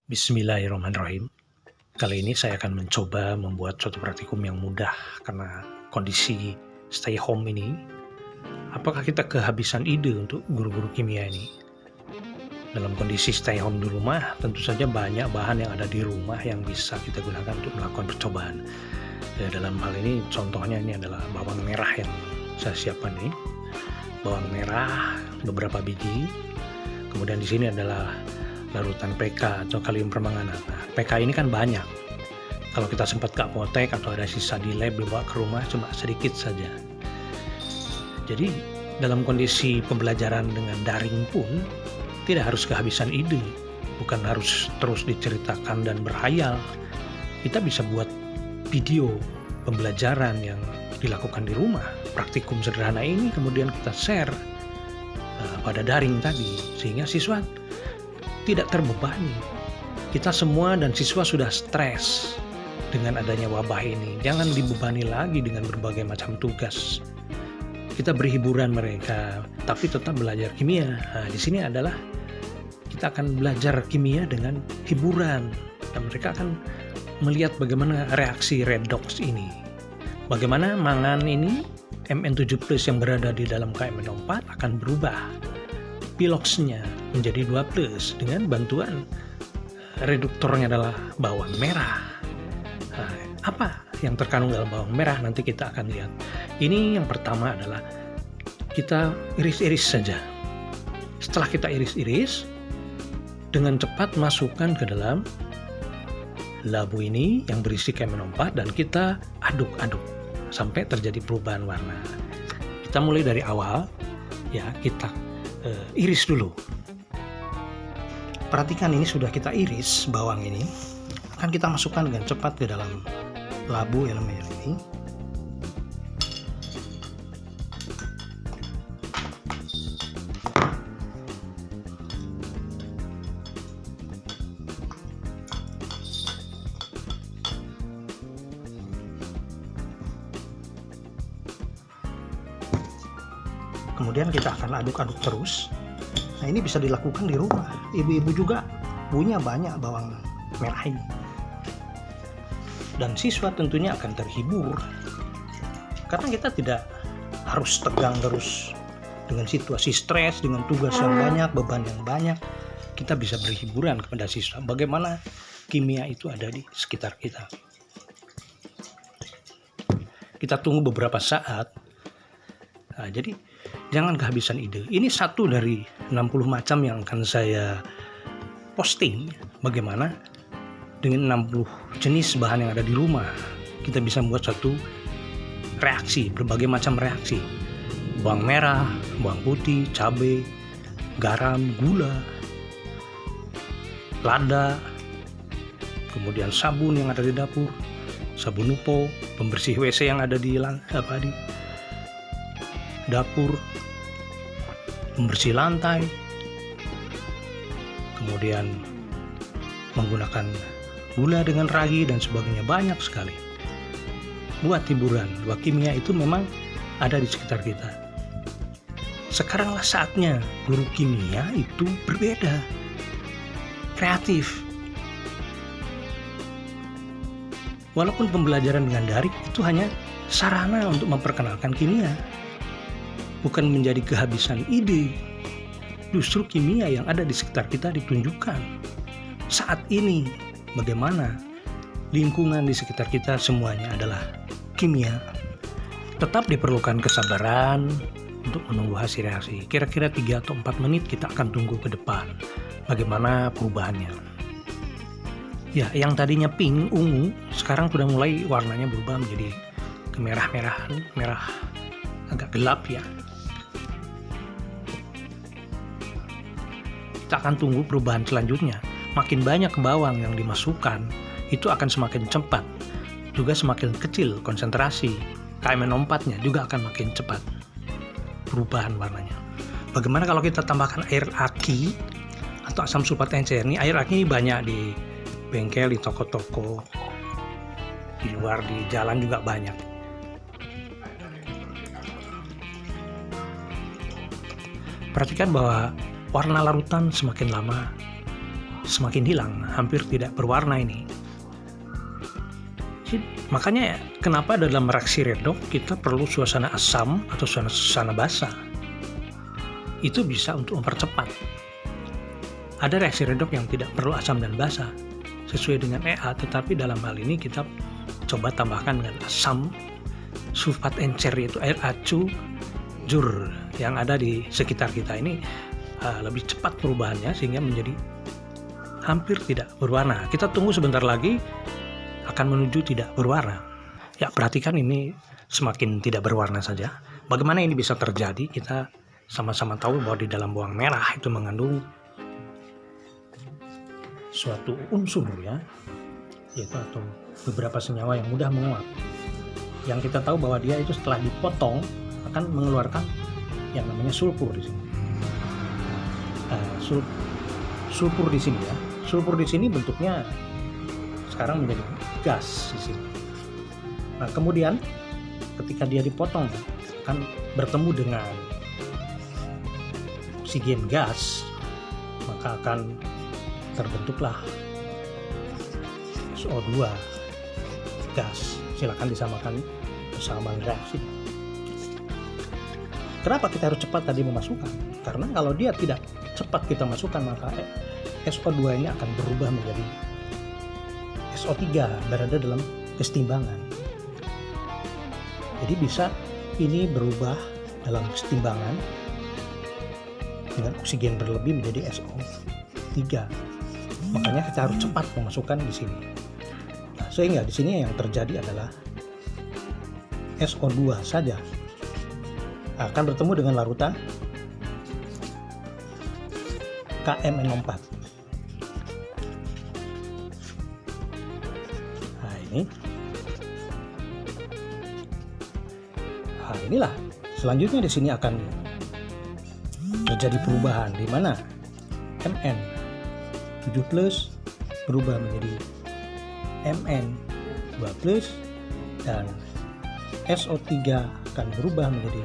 Bismillahirrahmanirrahim. Kali ini saya akan mencoba membuat suatu praktikum yang mudah karena kondisi stay home ini. Apakah kita kehabisan ide untuk guru-guru kimia ini? Dalam kondisi stay home di rumah, tentu saja banyak bahan yang ada di rumah yang bisa kita gunakan untuk melakukan percobaan. Dalam hal ini contohnya ini adalah bawang merah yang saya siapkan ini. Bawang merah beberapa biji. Kemudian di sini adalah larutan PK atau kalium permanganat. Nah, PK ini kan banyak. Kalau kita sempat ke apotek atau ada sisa di lab dibawa ke rumah cuma sedikit saja. Jadi dalam kondisi pembelajaran dengan daring pun tidak harus kehabisan ide. Bukan harus terus diceritakan dan berhayal. Kita bisa buat video pembelajaran yang dilakukan di rumah. Praktikum sederhana ini kemudian kita share pada daring tadi sehingga siswa tidak terbebani. Kita semua dan siswa sudah stres dengan adanya wabah ini. Jangan dibebani lagi dengan berbagai macam tugas. Kita beri hiburan mereka, tapi tetap belajar kimia. Nah, di sini adalah kita akan belajar kimia dengan hiburan. Dan mereka akan melihat bagaimana reaksi redox ini. Bagaimana mangan ini, Mn7+ yang berada di dalam KMNO4 akan berubah. Piloxnya menjadi 2+ dengan bantuan reduktornya adalah bawang merah. Nah, apa yang terkandung dalam bawang merah nanti kita akan lihat. Ini yang pertama adalah kita iris-iris saja. Setelah kita iris-iris, dengan cepat masukkan ke dalam labu ini yang berisi KMNO4 dan kita aduk-aduk sampai terjadi perubahan warna. Kita mulai dari awal, ya kita iris dulu. Perhatikan ini sudah kita iris bawang ini, akan kita masukkan dengan cepat ke dalam labu elemen ini. Kemudian kita akan aduk-aduk terus. Nah, ini bisa dilakukan di rumah. Ibu-ibu juga punya banyak bawang merah ini. Dan siswa tentunya akan terhibur. Karena kita tidak harus tegang terus dengan situasi stres, dengan tugas yang banyak, beban yang banyak. Kita bisa berhiburan kepada siswa. Bagaimana kimia itu ada di sekitar kita. Kita tunggu beberapa saat. Nah, jadi jangan kehabisan ide. Ini satu dari 60 macam yang akan saya posting. Bagaimana dengan 60 jenis bahan yang ada di rumah kita bisa membuat satu reaksi, berbagai macam reaksi. Bawang merah, bawang putih, cabai, garam, gula, lada, kemudian sabun yang ada di dapur, sabun upo, pembersih WC yang ada di dapur, membersih lantai, kemudian menggunakan gula dengan ragi dan sebagainya, banyak sekali. Buat hiburan, bahwa kimia itu memang ada di sekitar kita. Sekaranglah saatnya guru kimia itu berbeda, kreatif. Walaupun pembelajaran dengan daring itu hanya sarana untuk memperkenalkan kimia, bukan menjadi kehabisan ide. Justru kimia yang ada di sekitar kita ditunjukkan. Saat ini, bagaimana lingkungan di sekitar kita semuanya adalah kimia. Tetap diperlukan kesabaran untuk menunggu hasil reaksi. Kira-kira 3 atau 4 menit kita akan tunggu ke depan. Bagaimana perubahannya. Ya, yang tadinya pink, ungu, sekarang sudah mulai warnanya berubah menjadi kemerah-merahan, merah agak gelap ya. Kita akan tunggu perubahan selanjutnya. Makin banyak bawang yang dimasukkan, itu akan semakin cepat. Juga semakin kecil konsentrasi. KMNO4-nya juga akan makin cepat perubahan warnanya. Bagaimana kalau kita tambahkan air aki atau asam sulfat encer? Ini air aki banyak di bengkel, di toko-toko, di luar, di jalan juga banyak. Perhatikan bahwa warna larutan semakin lama semakin hilang, hampir tidak berwarna ini. Makanya kenapa dalam reaksi redox kita perlu suasana asam atau suasana basah. Itu bisa untuk mempercepat. Ada reaksi redox yang tidak perlu asam dan basah sesuai dengan EA, tetapi dalam hal ini kita coba tambahkan dengan asam sulfat encer, yaitu air acu jur yang ada di sekitar kita ini lebih cepat perubahannya sehingga menjadi hampir tidak berwarna. Kita tunggu sebentar lagi akan menuju tidak berwarna. Ya, perhatikan ini semakin tidak berwarna saja. Bagaimana ini bisa terjadi? Kita sama-sama tahu bahwa di dalam bawang merah itu mengandung suatu unsur ya, yaitu atau beberapa senyawa yang mudah menguap. Yang kita tahu bahwa dia itu setelah dipotong akan mengeluarkan yang namanya sulfur di sini. Sulfur di sini ya. Sulfur di sini bentuknya sekarang menjadi gas di sini. Nah, kemudian ketika dia dipotong akan bertemu dengan oksigen gas, maka akan terbentuklah SO2 gas. Silakan disamakan persamaan reaksi. Kenapa kita harus cepat tadi memasukkan? Karena kalau dia tidak cepat kita masukkan, maka SO2 ini akan berubah menjadi SO3, berada dalam kesetimbangan. Jadi bisa ini berubah dalam kesetimbangan dengan oksigen berlebih menjadi SO3. Makanya kita harus cepat memasukkan di sini. Nah, sehingga di sini yang terjadi adalah SO2 saja akan bertemu dengan larutan KMNO4. Nah, inilah selanjutnya di sini akan terjadi perubahan di mana Mn7+ berubah menjadi Mn2+ dan SO3 akan berubah menjadi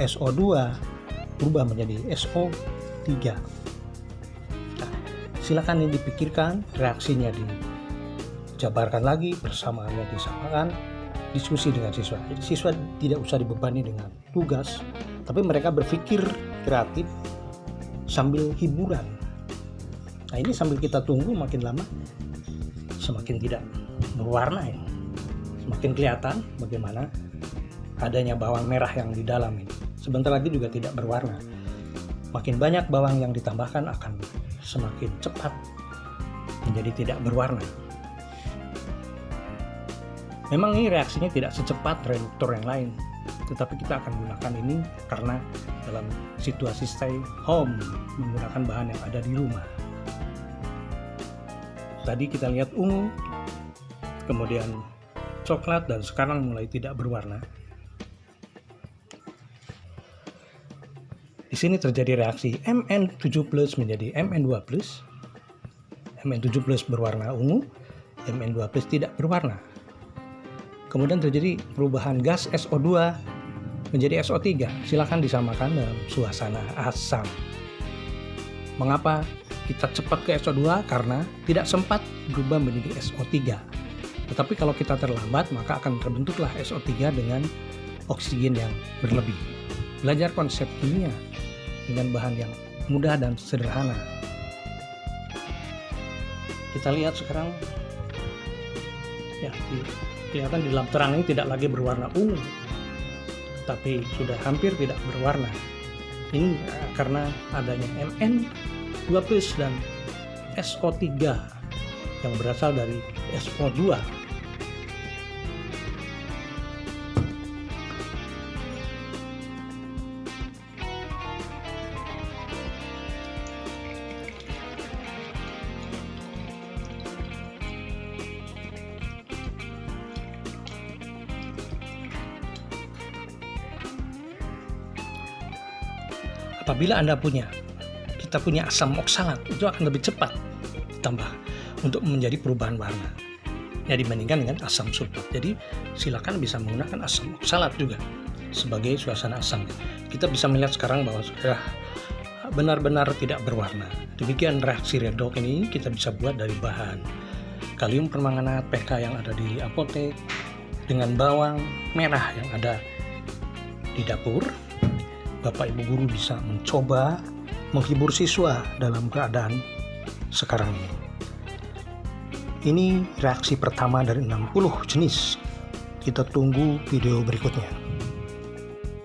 SO2 berubah menjadi SO3. Nah, silakan ini dipikirkan, reaksinya dijabarkan lagi, persamaannya disamakan, diskusi dengan siswa. Jadi siswa tidak usah dibebani dengan tugas, tapi mereka berpikir kreatif sambil hiburan. Nah, ini sambil kita tunggu, makin lama semakin tidak berwarna ya. Semakin kelihatan bagaimana adanya bawang merah yang di dalam ini. Sebentar lagi juga tidak berwarna. Makin banyak bawang yang ditambahkan akan semakin cepat menjadi tidak berwarna. Memang ini reaksinya tidak secepat reduktor yang lain, tetapi kita akan gunakan ini karena dalam situasi stay home menggunakan bahan yang ada di rumah. Tadi kita lihat ungu, kemudian coklat, dan sekarang mulai tidak berwarna. Di sini terjadi reaksi Mn7+ menjadi Mn2+. Mn7+ berwarna ungu, Mn2+ tidak berwarna. Kemudian terjadi perubahan gas SO2 menjadi SO3. Silakan disamakan dalam suasana asam. Mengapa kita cepat ke SO2? Karena tidak sempat berubah menjadi SO3. Tetapi kalau kita terlambat, maka akan terbentuklah SO3 dengan oksigen yang berlebih. Belajar konsep kimia dengan bahan yang mudah dan sederhana. Kita lihat sekarang, ya, kelihatan di dalam terang ini tidak lagi berwarna ungu, tapi sudah hampir tidak berwarna. Ini karena adanya Mn2+ dan SO3 yang berasal dari SO2. Apabila kita punya asam oksalat, itu akan lebih cepat ditambah untuk menjadi perubahan warna ya dibandingkan dengan asam sulfat. Jadi silakan bisa menggunakan asam oksalat juga sebagai suasana asam. Kita bisa melihat sekarang bahwa sudah benar-benar tidak berwarna. Demikian reaksi redox ini kita bisa buat dari bahan kalium permanganat PK yang ada di apotek dengan bawang merah yang ada di dapur. Bapak Ibu guru bisa mencoba menghibur siswa dalam keadaan sekarang ini. Ini reaksi pertama dari 60 jenis. Kita tunggu video berikutnya.